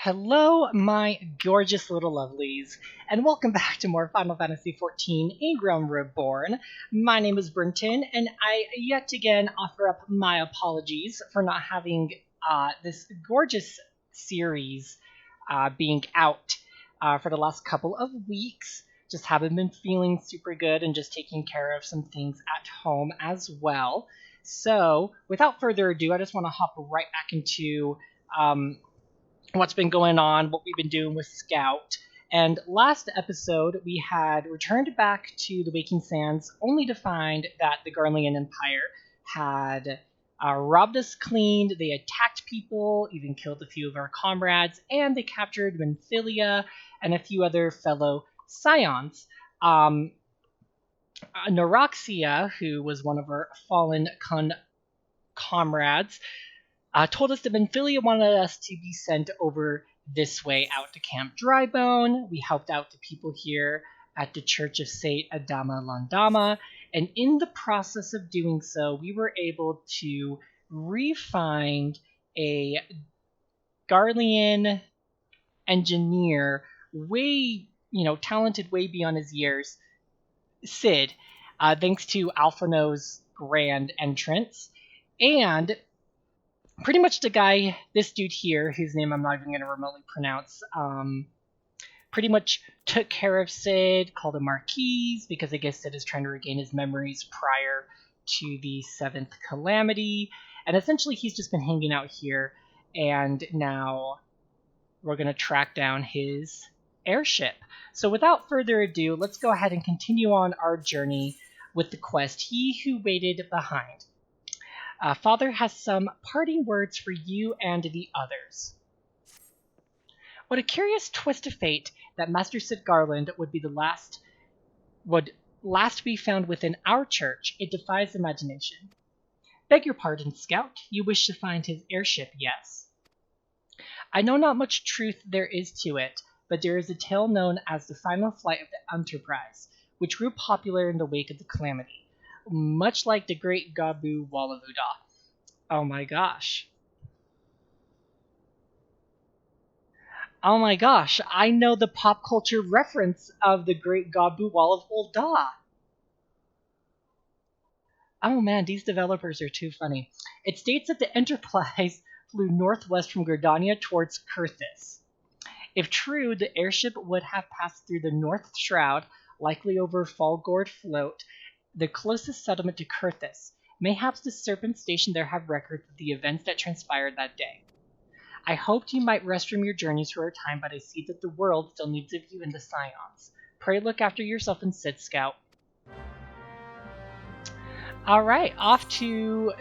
Hello, my gorgeous little lovelies, and welcome back to more Final Fantasy XIV Reborn. My name is Brenton, and I yet again offer up my apologies for not having this gorgeous series being out for the last couple of weeks. Just haven't been feeling super good and just taking care of some things at home as well. So, without further ado, I just want to hop right back into what's been going on, what we've been doing with Scout. And last episode, we had returned back to the Waking Sands, only to find that the Garlean Empire had robbed us clean. They attacked people, even killed a few of our comrades, and they captured Menphilia and a few other fellow Scions. Neroxia, who was one of our fallen comrades, told us that Menphilia wanted us to be sent over this way out to Camp Drybone. We helped out the people here at the Church of Saint Adama Landama, and in the process of doing so, we were able to re-find a Garlean engineer, talented way beyond his years, Sid, thanks to Alphino's grand entrance, and pretty much the guy, this dude here, whose name I'm not even going to remotely pronounce, pretty much took care of Sid, called him Marquise, because I guess Sid is trying to regain his memories prior to the 7th Calamity, and essentially he's just been hanging out here, and now we're going to track down his airship. So without further ado, let's go ahead and continue on our journey with the quest, He Who Waited Behind. Father has some parting words for you and the others. What a curious twist of fate that Master Sid Garland would last be found within our church. It defies imagination. Beg your pardon, Scout. You wish to find his airship, yes? I know not much truth there is to it, but there is a tale known as the final flight of the Enterprise, which grew popular in the wake of the Calamity. Much like the great Gabu Wallavuda. Oh my gosh. Oh my gosh, I know the pop culture reference of the great Gabu Wallavuda. Oh man, these developers are too funny. It states that the Enterprise flew northwest from Gardania towards Kurthis. If true, the airship would have passed through the North Shroud, likely over Falgord Float, the closest settlement to Kurthis. Mayhaps the Serpent Station there have records of the events that transpired that day. I hoped you might rest from your journeys for a time, but I see that the world still needs of you and the Scions. Pray look after yourself and Sid, Scout. Alright, off to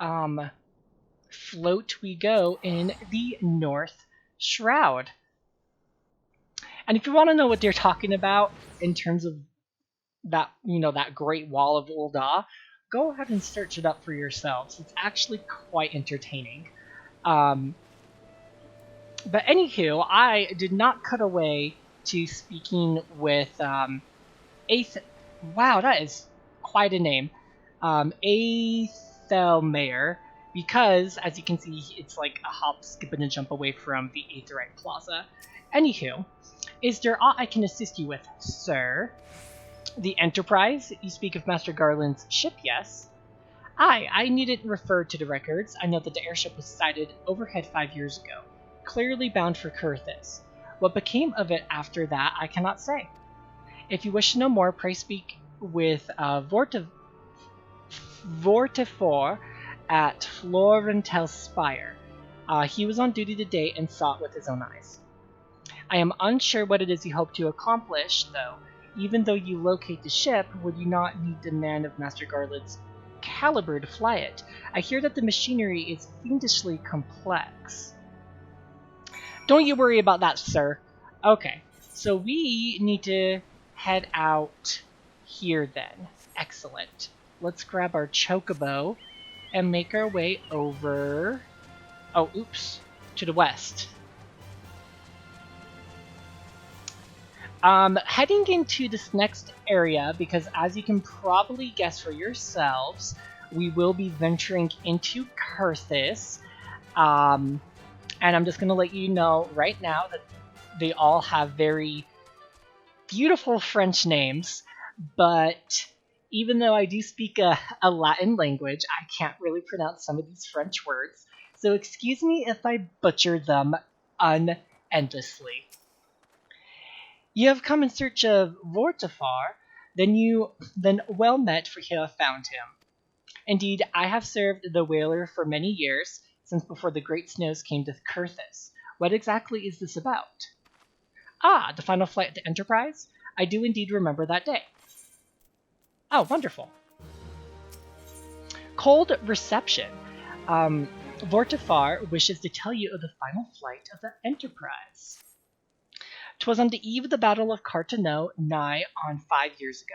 the float we go in the North Shroud. And if you want to know what they're talking about in terms of that great wall of Ul'dah, go ahead and search it up for yourselves. It's actually quite entertaining. But anywho, I did not cut away to speaking with Wow, that is quite a name. Aethelmayer, because as you can see, it's like a hop, skip, and a jump away from the Aetherite Plaza. Anywho, is there aught I can assist you with, sir? The Enterprise? You speak of Master Garland's ship, yes? Aye, I needn't refer to the records. I know that the airship was sighted overhead 5 years ago, clearly bound for Kurthis. What became of it after that, I cannot say. If you wish to know more, pray speak with Vortifor at Florentel Spire. He was on duty today and saw it with his own eyes. I am unsure what it is you hope to accomplish, though. Even though you locate the ship, would you not need the man of Master Garland's caliber to fly it? I hear that the machinery is fiendishly complex. Don't you worry about that, sir. Okay, so we need to head out here then. Excellent. Let's grab our chocobo and make our way over... Oh, oops. To the west. Heading into this next area, because as you can probably guess for yourselves, we will be venturing into Kurthis, and And I'm just going to let you know right now that they all have very beautiful French names, but even though I do speak a Latin language, I can't really pronounce some of these French words. So excuse me if I butcher them unendlessly. You have come in search of Vortifar, then well met, for you have found him. Indeed, I have served the whaler for many years, since before the great snows came to Curthis. What exactly is this about? Ah, the final flight to Enterprise? I do indeed remember that day. Oh, wonderful. Cold reception. Vortifar wishes to tell you of the final flight of the Enterprise. 'Twas on the eve of the Battle of Carteneau, nigh on 5 years ago.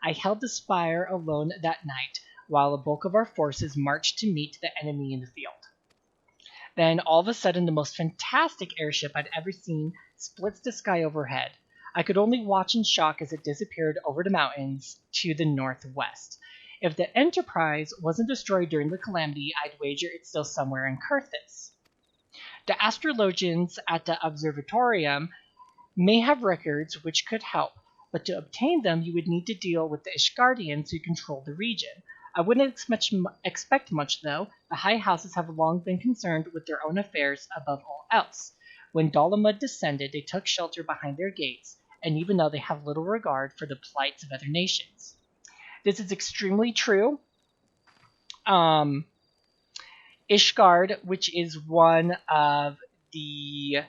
I held the spire alone that night, while a bulk of our forces marched to meet the enemy in the field. Then, all of a sudden, the most fantastic airship I'd ever seen splits the sky overhead. I could only watch in shock as it disappeared over the mountains to the northwest. If the Enterprise wasn't destroyed during the calamity, I'd wager it's still somewhere in Curthis. The astrologians at the observatorium may have records which could help, but to obtain them you would need to deal with the Ishgardians who control the region. I wouldn't expect much, though. The high houses have long been concerned with their own affairs above all else. When Dalamud descended, they took shelter behind their gates, and even though they have little regard for the plights of other nations. This is extremely true. Ishgard, which is one of the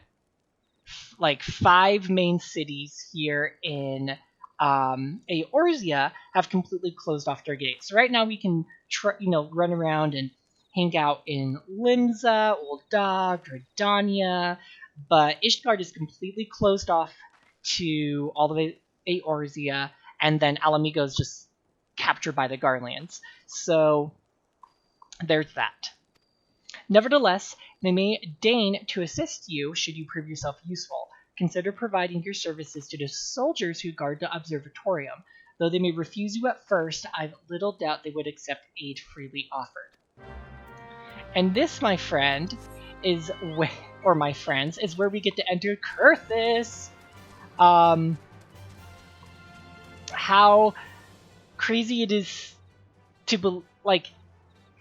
5 main cities here in Eorzea, have completely closed off their gates. So right now we can run around and hang out in Limsa, Ul'dah, Gridania, but Ishgard is completely closed off to all the way Eorzea, and then Alamigo is just captured by the Garleans. So there's that. Nevertheless, they may deign to assist you should you prove yourself useful. Consider providing your services to the soldiers who guard the observatorium. Though they may refuse you at first, I've little doubt they would accept aid freely offered. And this, my friend, is where we get to enter Curthis. How crazy it is to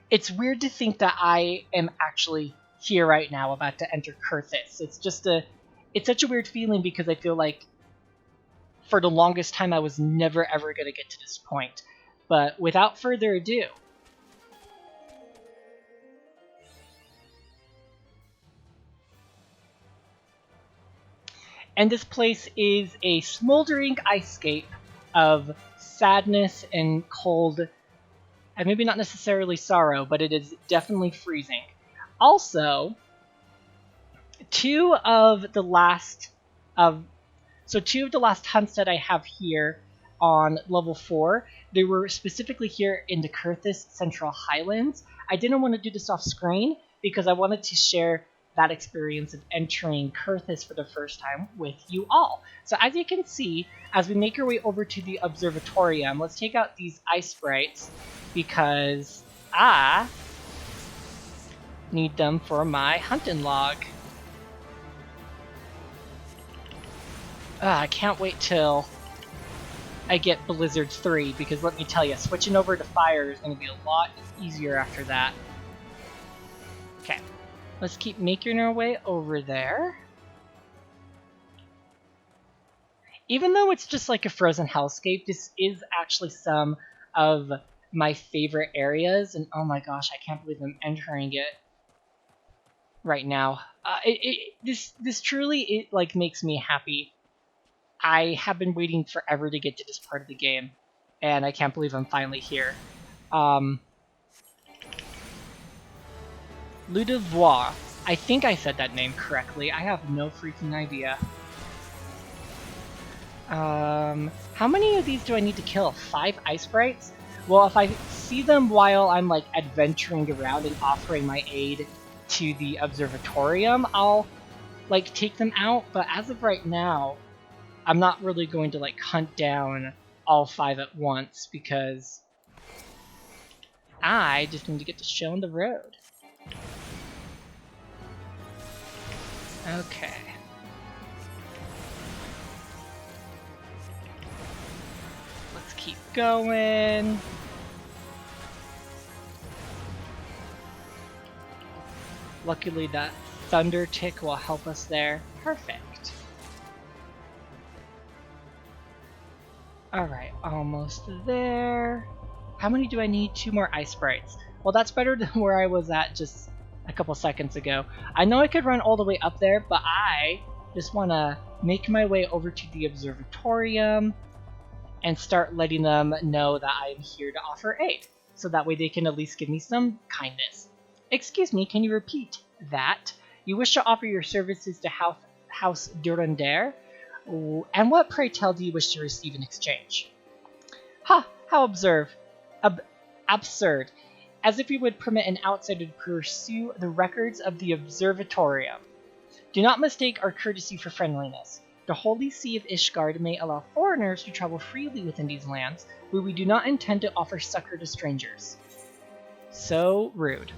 it's weird to think that I am actually here right now about to enter Curthis. It's such a weird feeling because I feel like for the longest time I was never ever going to get to this point. But without further ado, and this place is a smoldering icescape of sadness and cold, and maybe not necessarily sorrow, but it is definitely freezing. Also, two of the last hunts that I have here on level 4, they were specifically here in the Curthis Central Highlands. I didn't want to do this off screen because I wanted to share that experience of entering Curthis for the first time with you all. So as you can see, as we make our way over to the observatorium, let's take out these ice sprites because I need them for my hunting log. I can't wait till I get Blizzard 3 because let me tell you, switching over to fire is going to be a lot easier after that. Okay, let's keep making our way over there. Even though it's just like a frozen hellscape, this is actually some of my favorite areas, and oh my gosh, I can't believe I'm entering it right now. This truly makes me happy. I have been waiting forever to get to this part of the game, and I can't believe I'm finally here. Ludevois. I think I said that name correctly. I have no freaking idea. How many of these do I need to kill? 5 ice sprites? Well, if I see them while I'm adventuring around and offering my aid to the observatorium, I'll take them out. But as of right now, I'm not really going to hunt down all 5 at once because I just need to get the show on the road. Okay. Let's keep going. Luckily that thunder tick will help us there. Perfect. Alright, almost there. How many do I need? 2 more ice sprites. Well, that's better than where I was at just a couple seconds ago. I know I could run all the way up there, but I just want to make my way over to the observatorium and start letting them know that I'm here to offer aid, so that way they can at least give me some kindness. Excuse me, can you repeat that? You wish to offer your services to House Durandare? And what, pray tell, do you wish to receive in exchange? Ha! How absurd. As if you would permit an outsider to pursue the records of the observatorium. Do not mistake our courtesy for friendliness. The Holy See of Ishgard may allow foreigners to travel freely within these lands, but we do not intend to offer succor to strangers. So rude.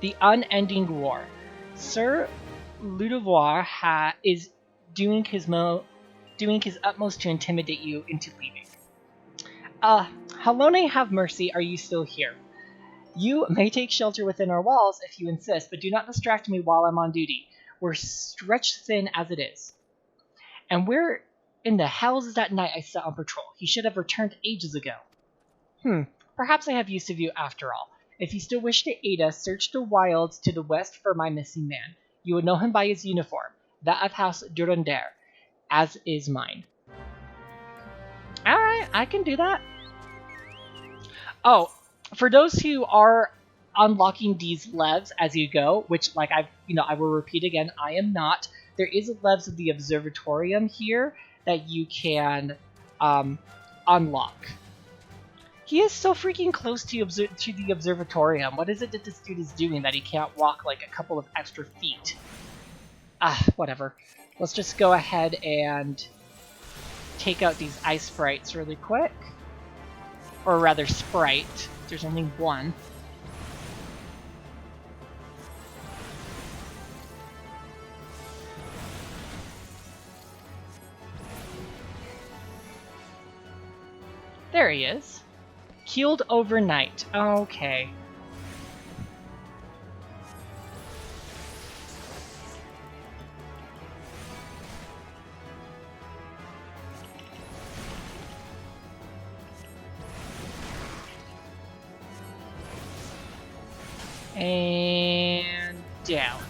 The Unending War. Sir Ludovoir is doing his utmost to intimidate you into leaving. Halone, have mercy, are you still here? You may take shelter within our walls if you insist, but do not distract me while I'm on duty. We're stretched thin as it is. And where in the hell is that knight I set on patrol? He should have returned ages ago. Perhaps I have use of you after all. If you still wish to aid us, search the wilds to the west for my missing man. You would know him by his uniform, that of House Durandare, as is mine. Alright, I can do that. Oh, for those who are unlocking these levs as you go, which, like I will repeat again, I am not. There is levs of the observatorium here that you can unlock. He is so freaking close to the observatorium. What is it that this dude is doing that he can't walk like a couple of extra feet? Whatever. Let's just go ahead and take out these ice sprites really quick. Or rather, sprite. There's only one. There he is. Healed overnight. Okay. And down.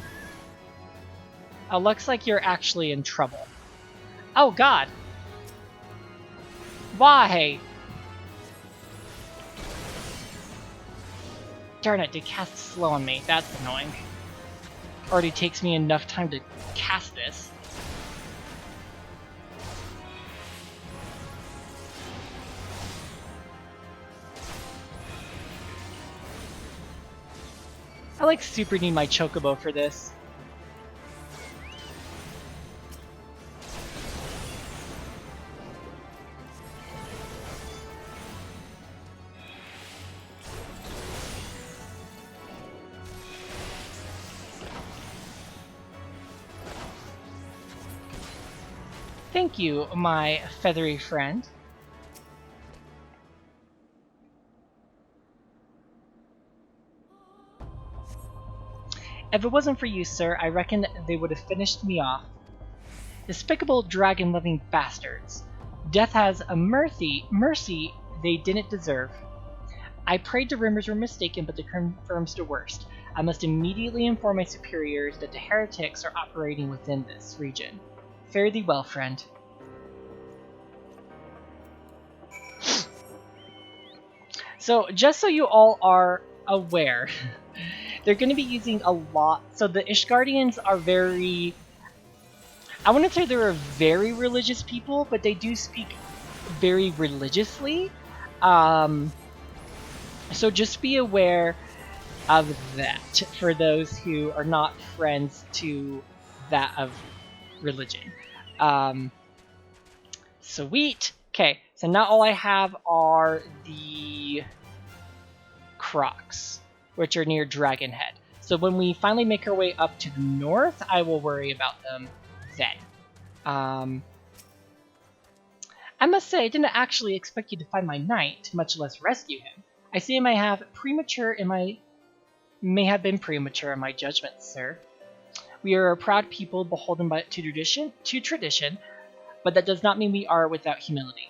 Oh, looks like you're actually in trouble. Oh god. Why? Darn it, they cast slow on me. That's annoying. Already takes me enough time to cast this. I like super need my chocobo for this. Thank you, my feathery friend. If it wasn't for you, sir, I reckon they would have finished me off. Despicable dragon-loving bastards. Death has a mercy they didn't deserve. I prayed the rumors were mistaken, but they confirms the worst. I must immediately inform my superiors that the heretics are operating within this region. Fare thee well, friend. So, just so you all are aware, they're going to be using a lot. So the Ishgardians are very... I wouldn't say they're a very religious people, but they do speak very religiously. So just be aware of that for those who are not friends to that of religion. Sweet. Okay, so now all I have are the Crocs, which are near Dragonhead. So when we finally make our way up to the north, I will worry about them then. I must say, I didn't actually expect you to find my knight, much less rescue him. I see I may have been premature in my judgment, sir. We are a proud people beholden to tradition, but that does not mean we are without humility.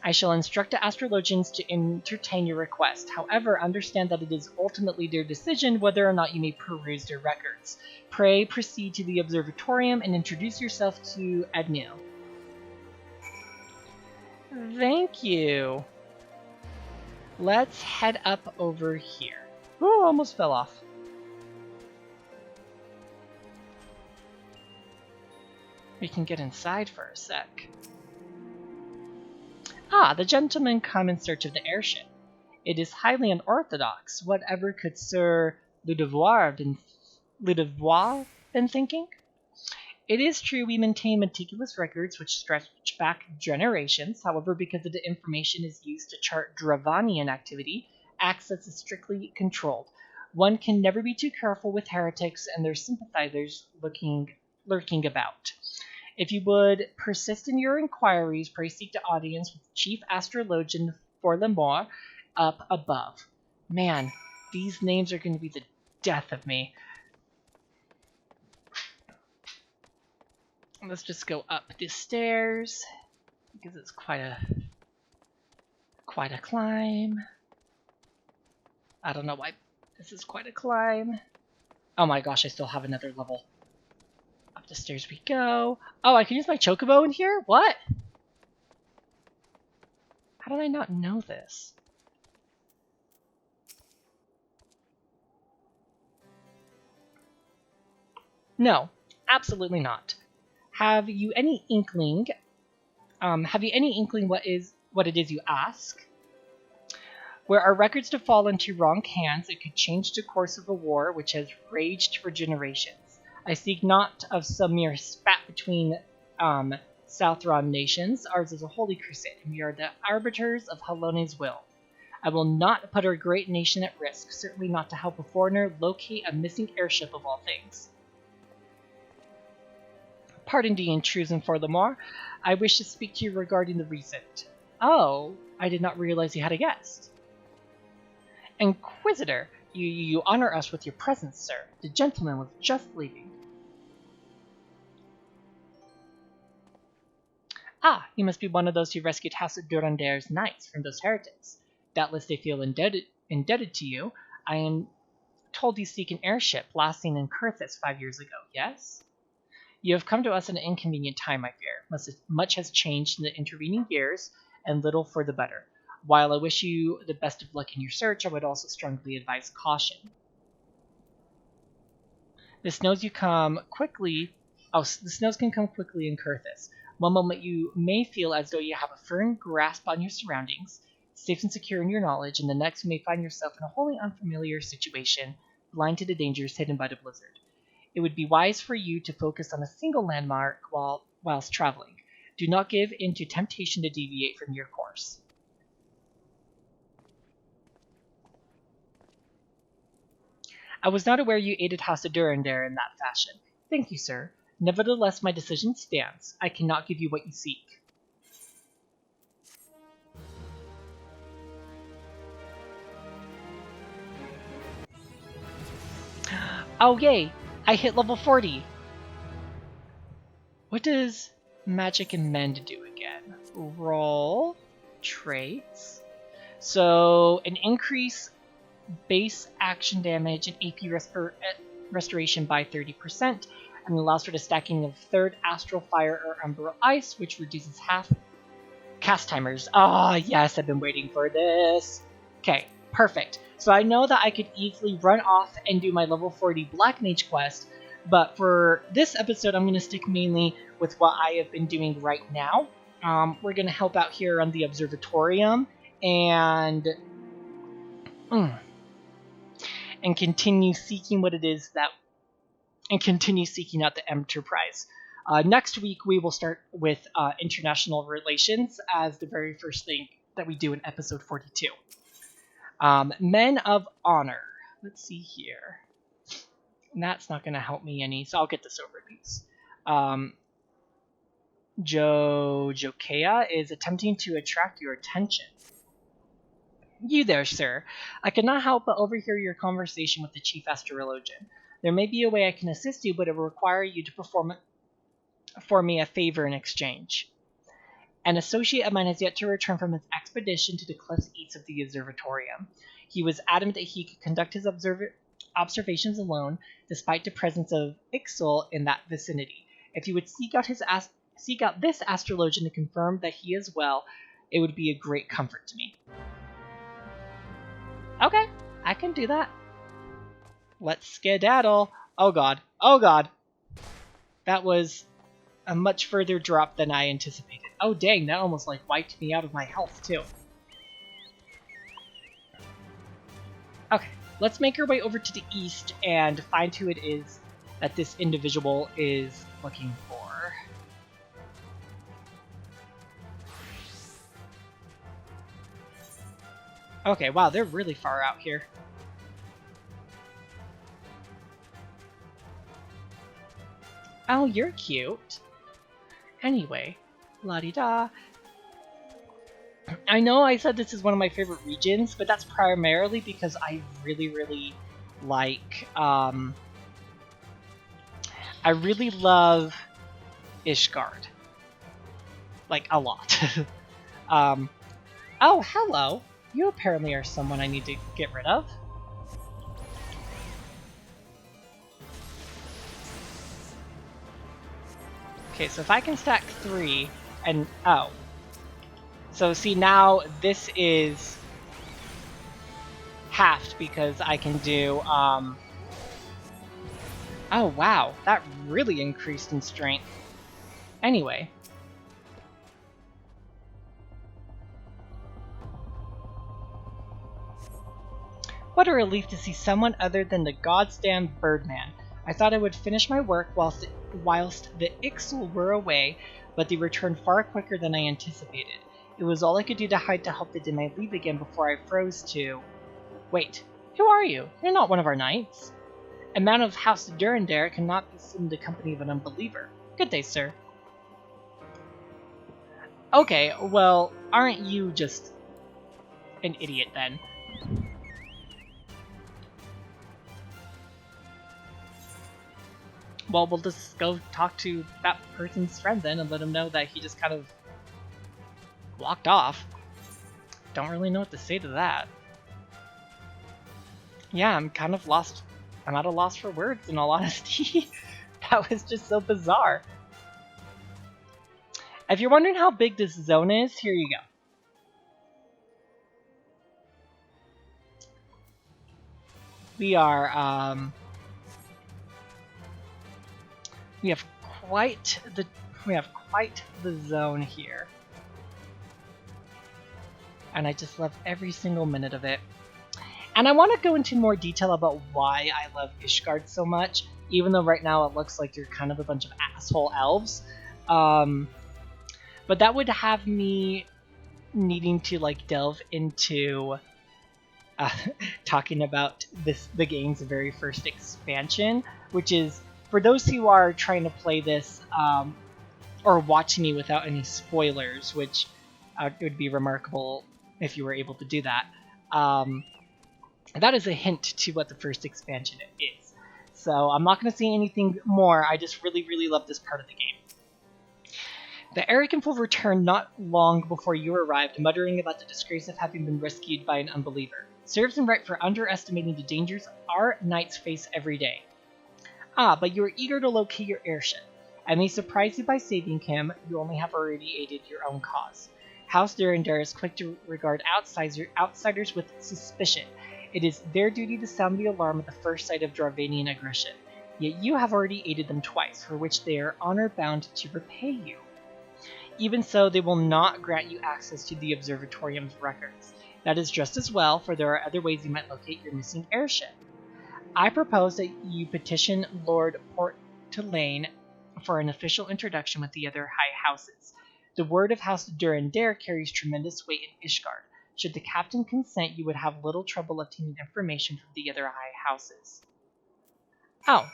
I shall instruct the astrologians to entertain your request. However, understand that it is ultimately their decision whether or not you may peruse their records. Pray proceed to the observatorium and introduce yourself to Adnil. Thank you. Let's head up over here. Ooh, almost fell off. We can get inside for a sec. Ah, the gentlemen come in search of the airship. It is highly unorthodox. Whatever could Sir Ludevoir been thinking? It is true we maintain meticulous records which stretch back generations. However, because of the information is used to chart Dravanian activity, access is strictly controlled. One can never be too careful with heretics and their sympathizers lurking about. If you would persist in your inquiries, pray seek the audience with Chief Astrologian for Lemore up above. Man, these names are going to be the death of me. Let's just go up the stairs because it's quite a climb. I don't know why this is quite a climb. Oh my gosh, I still have another level. Up the stairs we go. Oh, I can use my chocobo in here? What? How did I not know this? No, absolutely not. Have you any inkling what it is you ask? Were our records to fall into wrong hands, it could change the course of a war which has raged for generations. I seek not of some mere spat between Southron nations. Ours is a holy crusade, and we are the arbiters of Halone's will. I will not put our great nation at risk, certainly not to help a foreigner locate a missing airship of all things. Pardon the intrusion for Lemore. I wish to speak to you regarding the recent. Oh, I did not realize you had a guest. Inquisitor, you honor us with your presence, sir. The gentleman was just leaving. Ah, you must be one of those who rescued House of Durander's knights from those heretics. Doubtless they feel indebted to you. I am told you seek an airship last seen in Kurthis 5 years ago, yes? You have come to us at an inconvenient time, I fear. Much has changed in the intervening years, and little for the better. While I wish you the best of luck in your search, I would also strongly advise caution. The snows can come quickly in Kurthis. One moment you may feel as though you have a firm grasp on your surroundings, safe and secure in your knowledge, and the next you may find yourself in a wholly unfamiliar situation, blind to the dangers hidden by the blizzard. It would be wise for you to focus on a single landmark whilst traveling. Do not give in to temptation to deviate from your course. I was not aware you aided House of Durander in that fashion. Thank you, sir. Nevertheless, my decision stands. I cannot give you what you seek. Oh, yay! I hit level 40! What does Magic and Mend do again? Roll. Traits. So, an increase base action damage and AP restoration by 30%, and allows for the stacking of third Astral Fire or Umbral Ice, which reduces half cast timers. Ah, yes, I've been waiting for this. Okay, perfect. So I know that I could easily run off and do my level 40 Black Mage quest, but for this episode, I'm going to stick mainly with what I have been doing right now. We're going to help out here on the Observatorium and continue seeking what it is and continue seeking out the Enterprise. Next week, we will start with international relations as the very first thing that we do in episode 42. Men of Honor. Let's see here. That's not going to help me any, so I'll get this over these. Jokea is attempting to attract your attention. You there, sir. I could not help but overhear your conversation with the chief astrologian. There may be a way I can assist you, but it will require you to perform for me a favor in exchange. An associate of mine has yet to return from his expedition to the cliffs east of the observatorium. He was adamant that he could conduct his observations alone, despite the presence of Ixil in that vicinity. If you would seek out this astrologian to confirm that he is well, it would be a great comfort to me. Okay, I can do that. Let's skedaddle. Oh god. Oh god. That was a much further drop than I anticipated. Oh dang, that almost like wiped me out of my health too. Okay, let's make our way over to the east and find who it is that this individual is looking for. Okay, wow, they're really far out here. Oh, you're cute. Anyway, la-di-da. I know I said this is one of my favorite regions, but that's primarily because I really like, I really love Ishgard. Like, a lot. Oh, hello! You apparently are someone I need to get rid of. Okay, so if I can stack 3, and oh. So see, now this is halved because I can do, oh wow, that really increased in strength. Anyway. What a relief to see someone other than the goddamn Birdman. I thought I would finish my work whilst the Ixil were away, but they returned far quicker than I anticipated. It was all I could do to hide to hope they did my leave again before I froze to... Wait, who are you? You're not one of our knights. A man of House Durandare cannot be seen in the company of an unbeliever. Good day, sir. Okay, well, aren't you just an idiot then? Well, we'll just go talk to that person's friend then and let him know that he just kind of walked off. Don't really know what to say to that. Yeah, I'm kind of lost. I'm at a loss for words, in all honesty. That was just so bizarre. If you're wondering how big this zone is, here you go. We have quite the zone here. And I just love every single minute of it. And I want to go into more detail about why I love Ishgard so much, even though right now it looks like you're kind of a bunch of asshole elves. But that would have me needing to like delve into talking about the game's very first expansion, which is, for those who are trying to play this or watching me without any spoilers, which it would be remarkable if you were able to do that, that is a hint to what the first expansion is. So I'm not going to say anything more, I just really love this part of the game. The arrogant fool returned not long before you arrived, muttering about the disgrace of having been rescued by an unbeliever. Serves him right for underestimating the dangers our knights face every day. Ah, but you are eager to locate your airship. I may surprise you by saving him, you only have already aided your own cause. House Durandare is quick to regard outsiders with suspicion. It is their duty to sound the alarm at the first sight of Dravanian aggression. Yet you have already aided them twice, for which they are honor-bound to repay you. Even so, they will not grant you access to the Observatorium's records. That is just as well, for there are other ways you might locate your missing airship. I propose that you petition Lord Portelaine for an official introduction with the other high houses. The word of House Durandare carries tremendous weight in Ishgard. Should the captain consent, you would have little trouble obtaining information from the other high houses. Oh,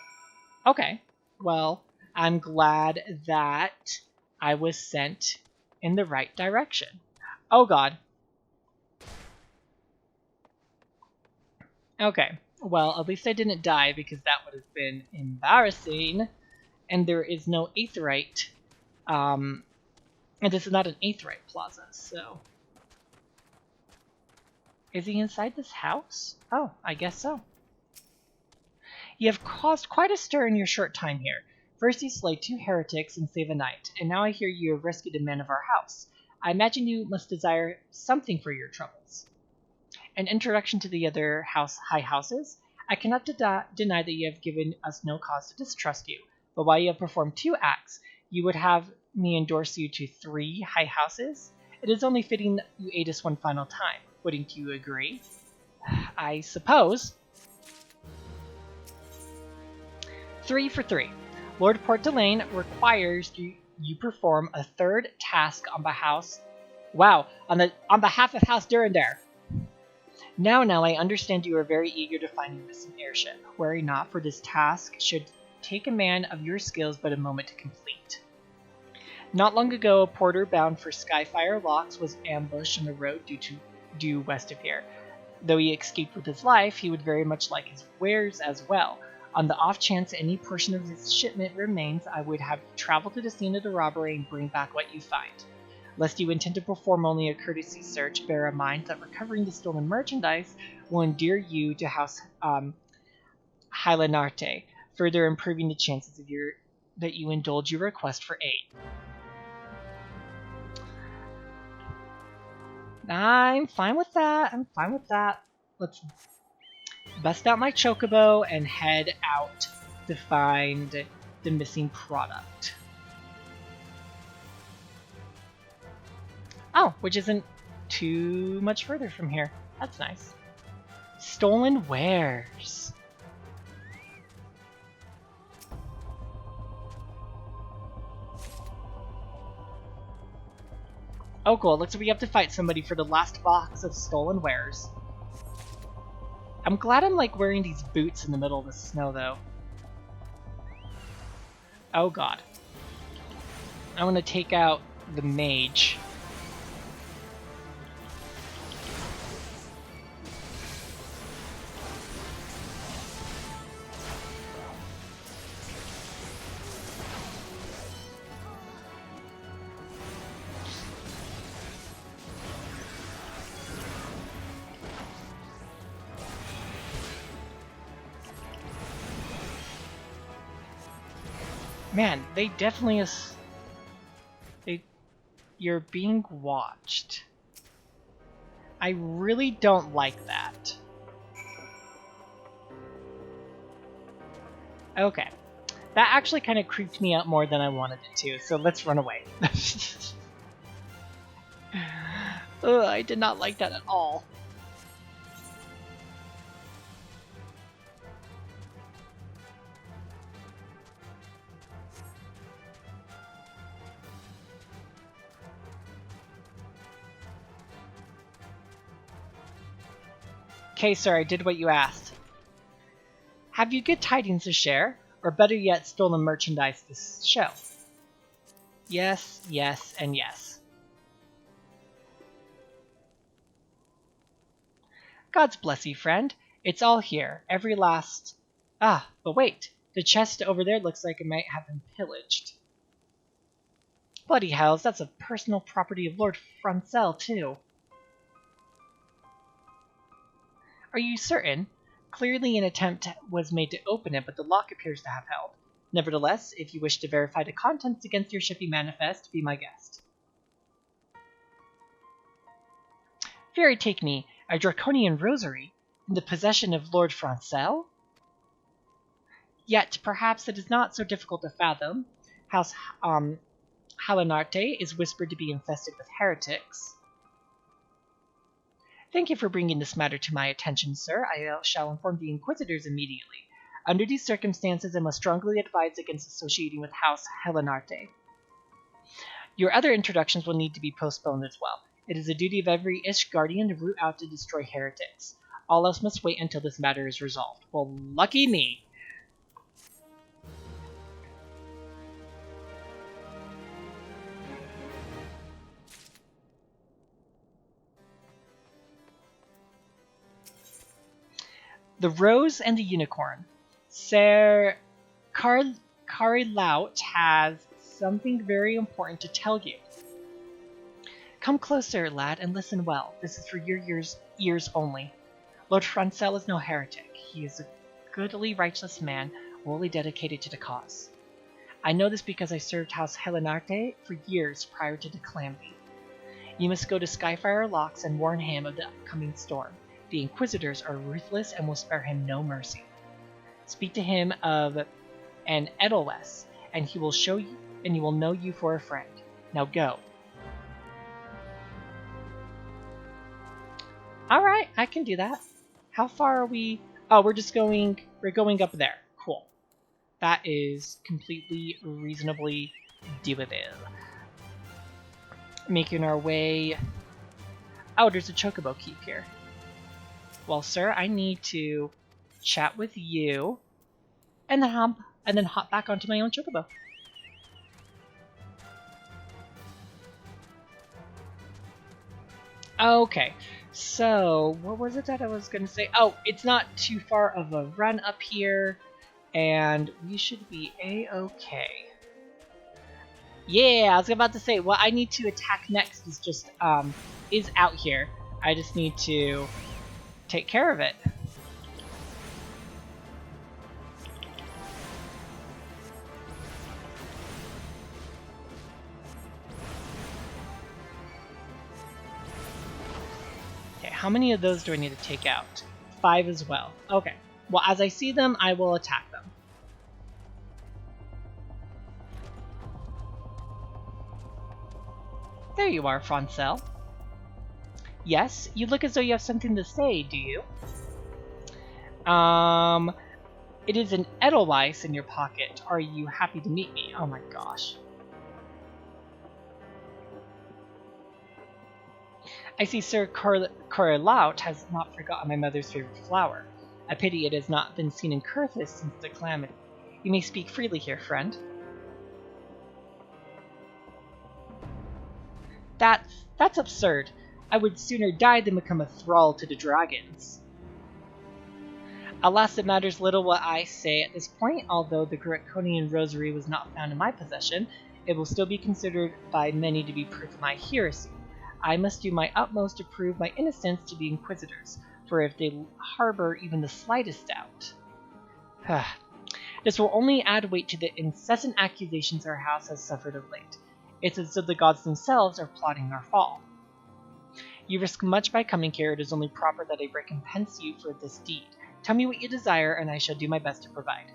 okay. Well, I'm glad that I was sent in the right direction. Oh god. Okay. Well, at least I didn't die because that would have been embarrassing. And there is no aetheryte. And this is not an aetheryte plaza, so... Is he inside this house? Oh, I guess so. You have caused quite a stir in your short time here. First you slay 2 heretics and save a knight, and now I hear you have rescued a man of our house. I imagine you must desire something for your troubles. An introduction to the other high houses? I cannot deny that you have given us no cause to distrust you, but while you have performed 2 acts, you would have me endorse you to 3 high houses? It is only fitting you aid us one final time. Wouldn't you agree? I suppose. 3 for 3. Lord Port Delane requires you perform a 3rd task on behalf. Wow, on behalf of House Durandare. Now, I understand you are very eager to find your missing airship. Worry not, for this task should take a man of your skills but a moment to complete. Not long ago, a porter bound for Skyfire Locks was ambushed on the road due west of here. Though he escaped with his life, he would very much like his wares as well. On the off chance any portion of his shipment remains, I would have you travel to the scene of the robbery and bring back what you find. Lest you intend to perform only a courtesy search, bear in mind that recovering the stolen merchandise will endear you to House Hylanarte, further improving the chances of that you indulge your request for aid. I'm fine with that. Let's bust out my chocobo and head out to find the missing product. Oh, which isn't too much further from here. That's nice. Stolen wares. Oh cool, looks like we have to fight somebody for the last box of stolen wares. I'm glad I'm like wearing these boots in the middle of the snow though. Oh god. I want to take out the mage. Man, they definitely you're being watched. I really don't like that. Okay. That actually kind of creeped me out more than I wanted it to, so let's run away. Ugh, I did not like that at all. Okay, sir, I did what you asked. Have you good tidings to share? Or better yet, stolen merchandise to show? Yes, yes, and yes. God's bless you, friend. It's all here, every last... Ah, but wait. The chest over there looks like it might have been pillaged. Bloody hells, that's a personal property of Lord Francel, too. Are you certain? Clearly an attempt was made to open it, but the lock appears to have held. Nevertheless, if you wish to verify the contents against your shippy manifest, be my guest. Fairy take me, a draconian rosary, in the possession of Lord Francel? Yet, perhaps it is not so difficult to fathom. House Hylanarte is whispered to be infested with heretics. Thank you for bringing this matter to my attention, sir. I shall inform the Inquisitors immediately. Under these circumstances, I must strongly advise against associating with House Hylanarte. Your other introductions will need to be postponed as well. It is the duty of every Ish Guardian to root out to destroy heretics. All else must wait until this matter is resolved. Well, lucky me. The Rose and the Unicorn. Sir Carilaut has something very important to tell you. Come closer, lad, and listen well. This is for your ears only. Lord Francel is no heretic. He is a goodly, righteous man, wholly dedicated to the cause. I know this because I served House Helenarte for years prior to the calamity. You must go to Skyfire Locks and warn him of the upcoming storm. The Inquisitors are ruthless and will spare him no mercy. Speak to him of an Edelweiss, and he will show you, and he will know you for a friend. Now go. All right, I can do that. How far are we? Oh, we're going up there. Cool. That is completely reasonably doable. Making our way. Oh, there's a chocobo keep here. Well, sir, I need to chat with you, and then hop back onto my own chocobo. Okay, so what was it that I was going to say? Oh, it's not too far of a run up here, and we should be a-okay. Yeah, I was about to say, what I need to attack next is just, is out here. I just need to take care of it. How many of those do I need to take out? 5 as well. Okay. Well, as I see them, I will attack them. There you are, Francel. Yes, you look as though you have something to say, do you? It is an Edelweiss in your pocket. Are you happy to meet me? Oh my gosh. I see Sir Carilaut has not forgotten my mother's favorite flower. A pity it has not been seen in Curthis since the calamity. You may speak freely here, friend. That's absurd. I would sooner die than become a thrall to the dragons. Alas, it matters little what I say at this point. Although the Draconian rosary was not found in my possession, it will still be considered by many to be proof of my heresy. I must do my utmost to prove my innocence to the Inquisitors, for if they harbor even the slightest doubt. This will only add weight to the incessant accusations our house has suffered of late. It's as though the gods themselves are plotting our fall. You risk much by coming here. It is only proper that I recompense you for this deed. Tell me what you desire, and I shall do my best to provide.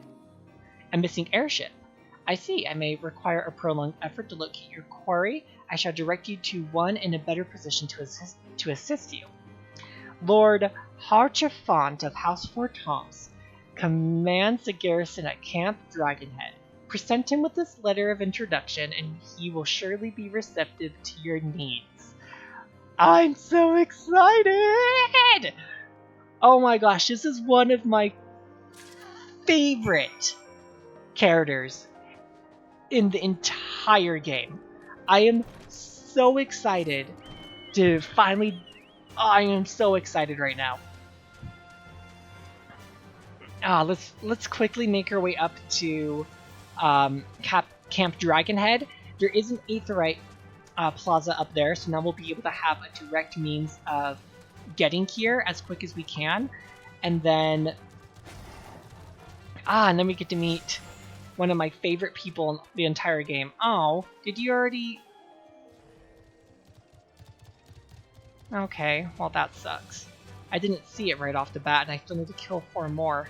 A missing airship. I see. I may require a prolonged effort to locate your quarry. I shall direct you to one in a better position to assist you. Lord Harchefant of House Fortoms commands the garrison at Camp Dragonhead. Present him with this letter of introduction, and he will surely be receptive to your needs. I'm so excited! Oh my gosh, this is one of my favorite characters in the entire game. I am so excited to finally... I am so excited right now. Let's quickly make our way up to Camp Dragonhead. There is an Aetheryte plaza up there, so now we'll be able to have a direct means of getting here as quick as we can, and then we get to meet one of my favorite people in the entire game. Oh, did you already? Okay, well that sucks. I didn't see it right off the bat, and I still need to kill 4 more.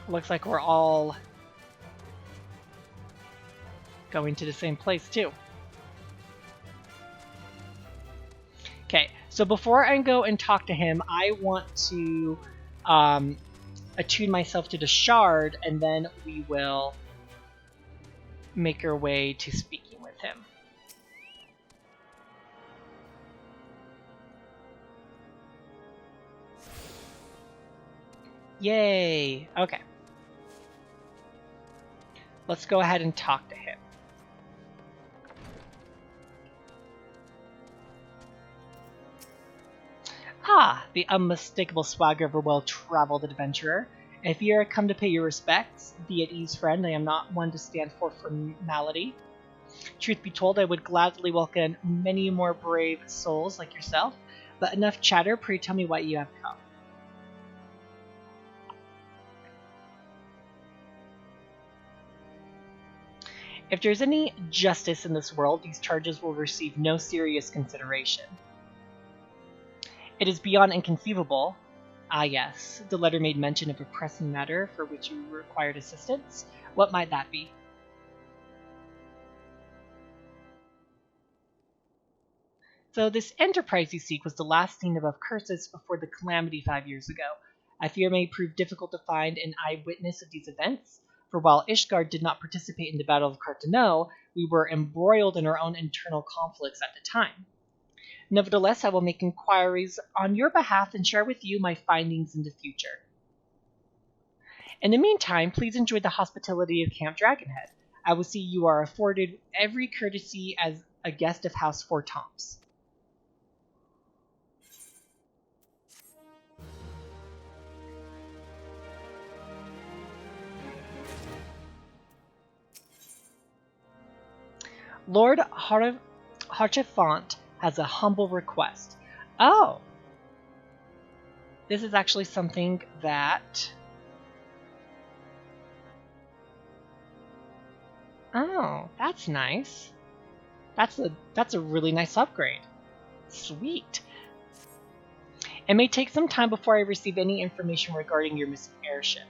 Looks like we're all going to the same place too. Okay, so before I go and talk to him, I want to attune myself to the shard, and then we will make our way to speaking with him. Yay! Okay. Let's go ahead and talk to him. Ah, the unmistakable swagger of a well-traveled adventurer. If you are come to pay your respects, be at ease, friend. I am not one to stand for formality. Truth be told, I would gladly welcome many more brave souls like yourself, but enough chatter, pray tell me why you have come. If there's any justice in this world, these charges will receive no serious consideration. It is beyond inconceivable. Ah yes, the letter made mention of a pressing matter for which you required assistance. What might that be? So this enterprise you seek was the last seen above curses before the calamity 5 years ago. I fear it may prove difficult to find an eyewitness of these events, for while Ishgard did not participate in the Battle of Carteneau, we were embroiled in our own internal conflicts at the time. Nevertheless, I will make inquiries on your behalf and share with you my findings in the future. In the meantime, please enjoy the hospitality of Camp Dragonhead. I will see you are afforded every courtesy as a guest of House Four Toms. Lord Harchefant has a humble request. Oh! This is actually something that... Oh, that's nice. That's a really nice upgrade. Sweet. It may take some time before I receive any information regarding your missing airship.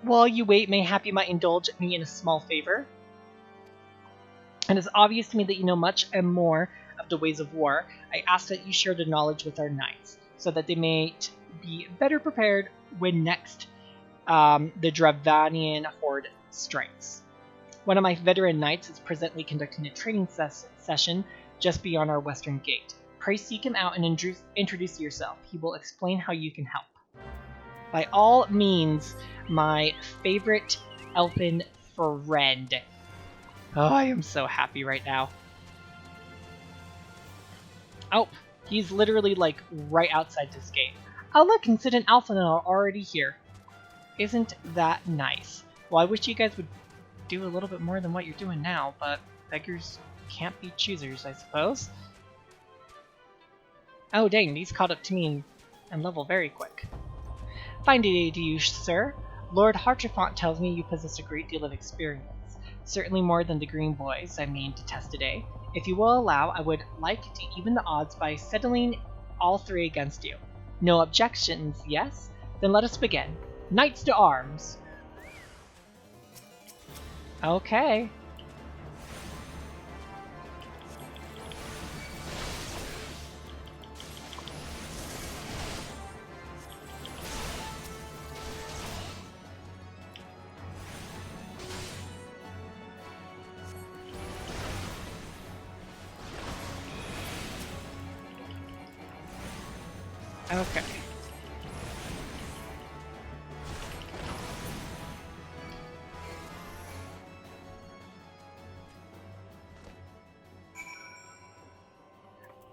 While you wait, mayhap you might indulge me in a small favor. It is obvious to me that you know much and more of the ways of war. I ask that you share the knowledge with our knights, so that they may be better prepared when next the Dravanian horde strikes. One of my veteran knights is presently conducting a training session just beyond our western gate. Pray seek him out and introduce yourself. He will explain how you can help. By all means, my favorite elfin friend. Oh, I am so happy right now. Oh, he's literally like right outside this gate. Oh look, Incident Alpha are already here. Isn't that nice? Well, I wish you guys would do a little bit more than what you're doing now, but beggars can't be choosers, I suppose. Oh dang, these caught up to me and level very quick. Fine day to you, sir. Lord Harchefant tells me you possess a great deal of experience. Certainly more than the green boys, I mean, to test today. If you will allow, I would like to even the odds by settling all three against you. No objections, yes? Then let us begin. Knights to arms! Okay. Okay.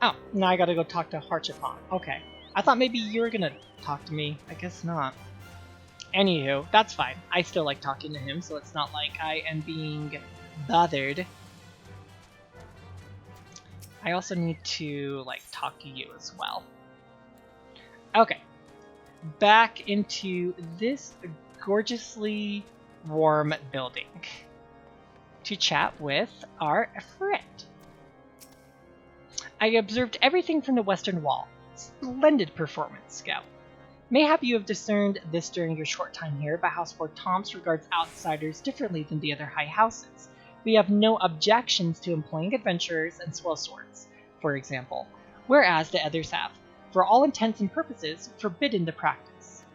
Oh, now I gotta go talk to Harchefant. Okay. I thought maybe you were gonna talk to me. I guess not. Anywho, that's fine. I still like talking to him, so it's not like I am being bothered. I also need to, like, talk to you as well. Okay. Back into this gorgeously warm building to chat with our friend. I observed everything from the western wall. Splendid performance, Scout. Mayhap you have discerned this during your short time here, but House Fort Tom's regards outsiders differently than the other high houses. We have no objections to employing adventurers and swell swords, for example, whereas the others have, for all intents and purposes, forbidden the practice.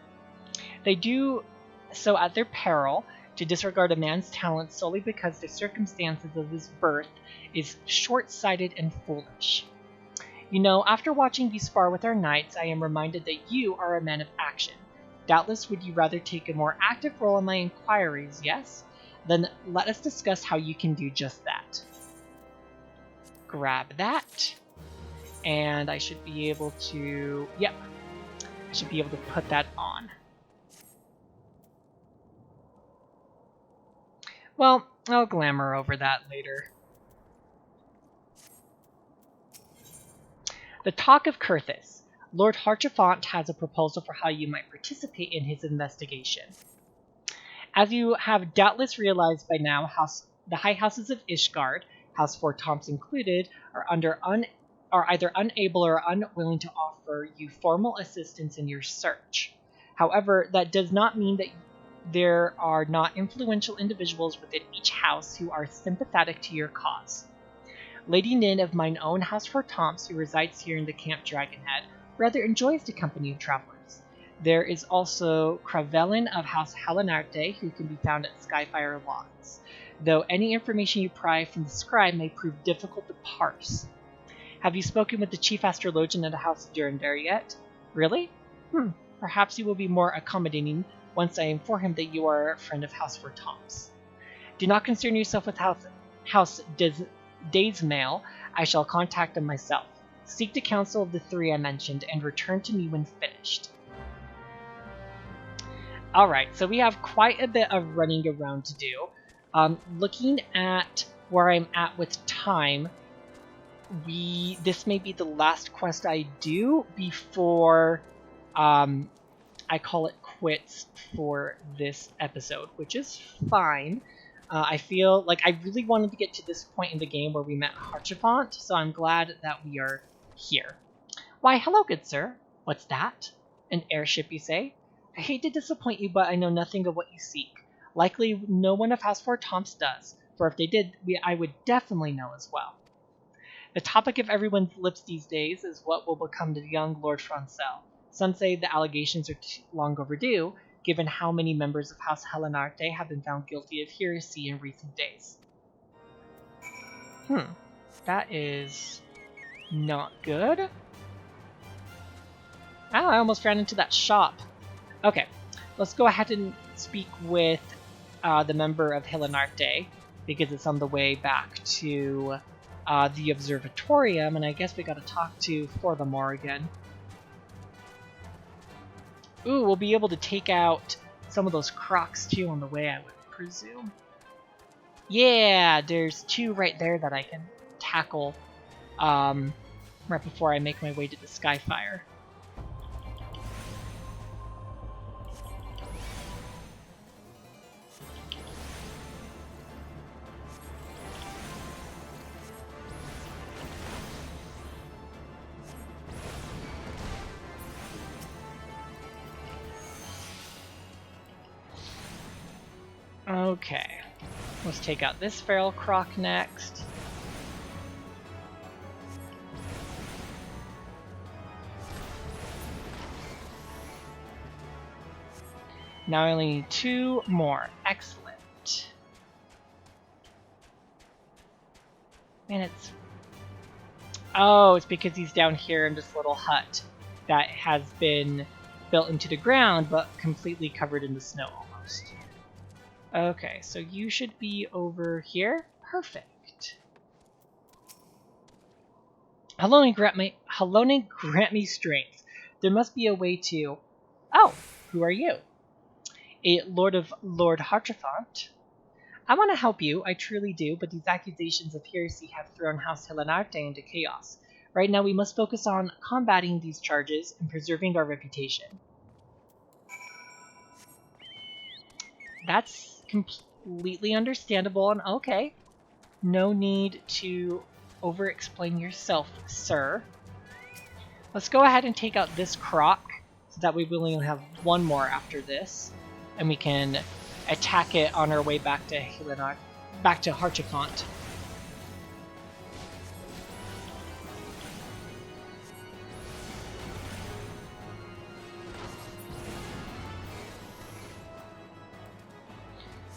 They do so at their peril, to disregard a man's talent solely because the circumstances of his birth is short-sighted and foolish. You know, after watching you spar with our knights, I am reminded that you are a man of action. Doubtless would you rather take a more active role in my inquiries, yes? Then let us discuss how you can do just that. Grab that. And I should be able to... Yep. Should be able to put that on. Well, I'll glamour over that later. The Talk of Kurthis. Lord Harchefont has a proposal for how you might participate in his investigation. As you have doubtless realized by now, the High Houses of Ishgard, House 4 Tomps included, are either unable or unwilling to offer you formal assistance in your search. However, that does not mean that there are not influential individuals within each house who are sympathetic to your cause. Lady Nin of mine own House 4 Tomps, who resides here in the Camp Dragonhead, rather enjoys the company of travelers. There is also Cravelin of House Helenarte, who can be found at Skyfire Lodge, though any information you pry from the scribe may prove difficult to parse. Have you spoken with the chief astrologian of the House of Durandare yet? Really? Perhaps he will be more accommodating once I inform him that you are a friend of House 4 Tomps. Do not concern yourself with House Daysmail. I shall contact them myself. Seek the counsel of the three I mentioned and return to me when finished. Alright, so we have quite a bit of running around to do. Looking at where I'm at with time, this may be the last quest I do before I call it quits for this episode, which is fine. I feel like I really wanted to get to this point in the game where we met Harchefont, so I'm glad that we are here. Why, hello, good sir. What's that? An airship, you say? I hate to disappoint you, but I know nothing of what you seek. Likely no one of House 4 Tomps does, for if they did, I would definitely know as well. The topic of everyone's lips these days is what will become the young Lord Francel. Some say the allegations are long overdue, given how many members of House Helenarte have been found guilty of heresy in recent days. That is not good. Oh, I almost ran into that shop. Okay, let's go ahead and speak with the member of Helenarte, because it's on the way back to the observatorium, and I guess we gotta talk to Forthamore again. Ooh, we'll be able to take out some of those crocs too on the way, I would presume. Yeah, there's two right there that I can tackle right before I make my way to the Skyfire. Okay, let's take out this feral croc next. Now I only need two more. Excellent. And it's... Oh, it's because he's down here in this little hut that has been built into the ground, but completely covered in the snow almost. Okay, so you should be over here. Perfect. Halloning grant me strength. There must be a way to... Oh, who are you? A Lord of Lord Harchefont. I want to help you, I truly do, but these accusations of heresy have thrown House Helenarte into chaos. Right now we must focus on combating these charges and preserving our reputation. That's completely understandable and okay. No need to over-explain yourself, sir. Let's go ahead and take out this croc, so that we will only have one more after this, and we can attack it on our way back to Harchefont.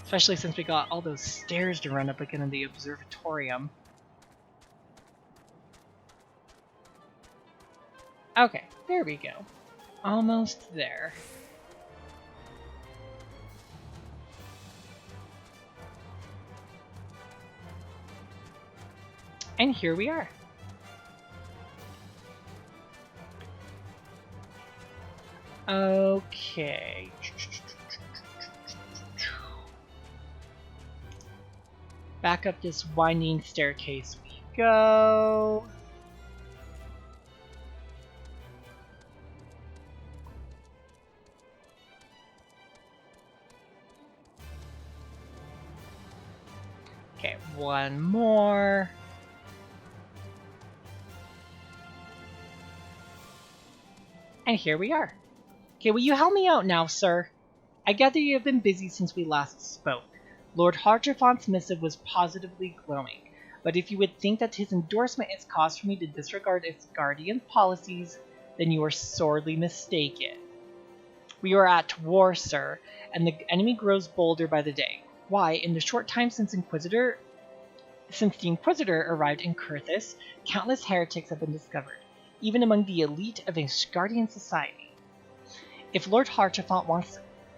Especially since we got all those stairs to run up again in the observatorium. Okay, there we go. Almost there. And here we are. Okay. Back up this winding staircase we go. Okay, one more. And here we are. Okay, will you help me out now, sir? I gather you have been busy since we last spoke. Lord Hartrafant's missive was positively glowing, but if you would think that his endorsement is cause for me to disregard its guardian policies, then you are sorely mistaken. We are at war, sir, and the enemy grows bolder by the day. Why, in the short time since the Inquisitor arrived in Kurthis, countless heretics have been discovered, even among the elite of Asgardian society. If Lord Hartrafant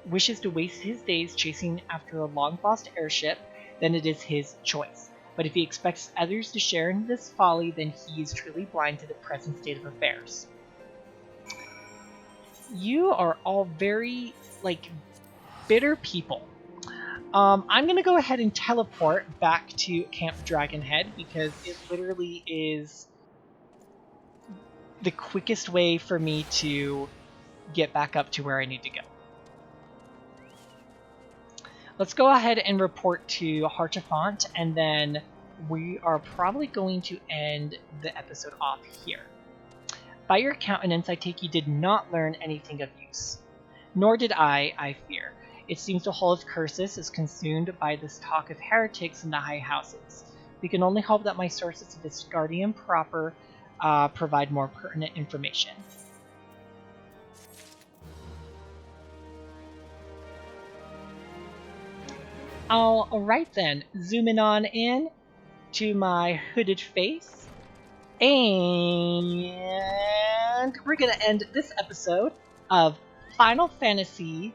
wishes to waste his days chasing after a long-lost airship, then it is his choice. But if he expects others to share in this folly, then he is truly blind to the present state of affairs. You are all very, bitter people. I'm going to go ahead and teleport back to Camp Dragonhead because it literally is the quickest way for me to get back up to where I need to go. Let's go ahead and report to Hartrafant, and then we are probably going to end the episode off here. By your countenance, I take you did not learn anything of use. Nor did I fear. It seems the whole of Kurthis is consumed by this talk of heretics in the high houses. We can only hope that my sources of this guardian proper provide more pertinent information. Alright then, zooming on in to my hooded face, and we're going to end this episode of Final Fantasy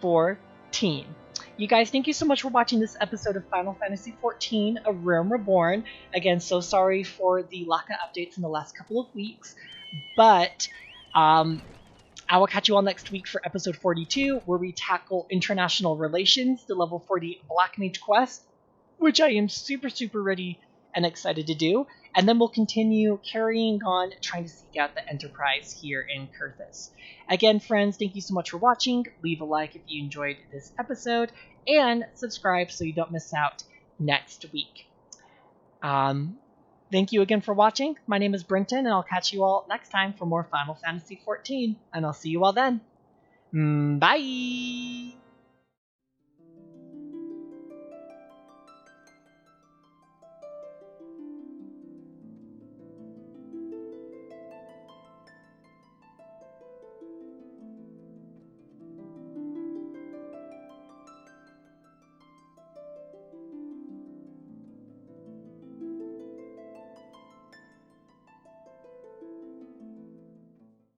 XIV. You guys, thank you so much for watching this episode of Final Fantasy XIV, A Realm Reborn. Again, so sorry for the lack of updates in the last couple of weeks, but I will catch you all next week for episode 42, where we tackle international relations, the level 40 Black Mage quest, which I am super ready and excited to do. And then we'll continue carrying on trying to seek out the Enterprise here in Kurthis. Again, friends, thank you so much for watching. Leave a like if you enjoyed this episode, and subscribe so you don't miss out next week. Thank you again for watching. My name is Brenton, and I'll catch you all next time for more Final Fantasy XIV, and I'll see you all then. Bye!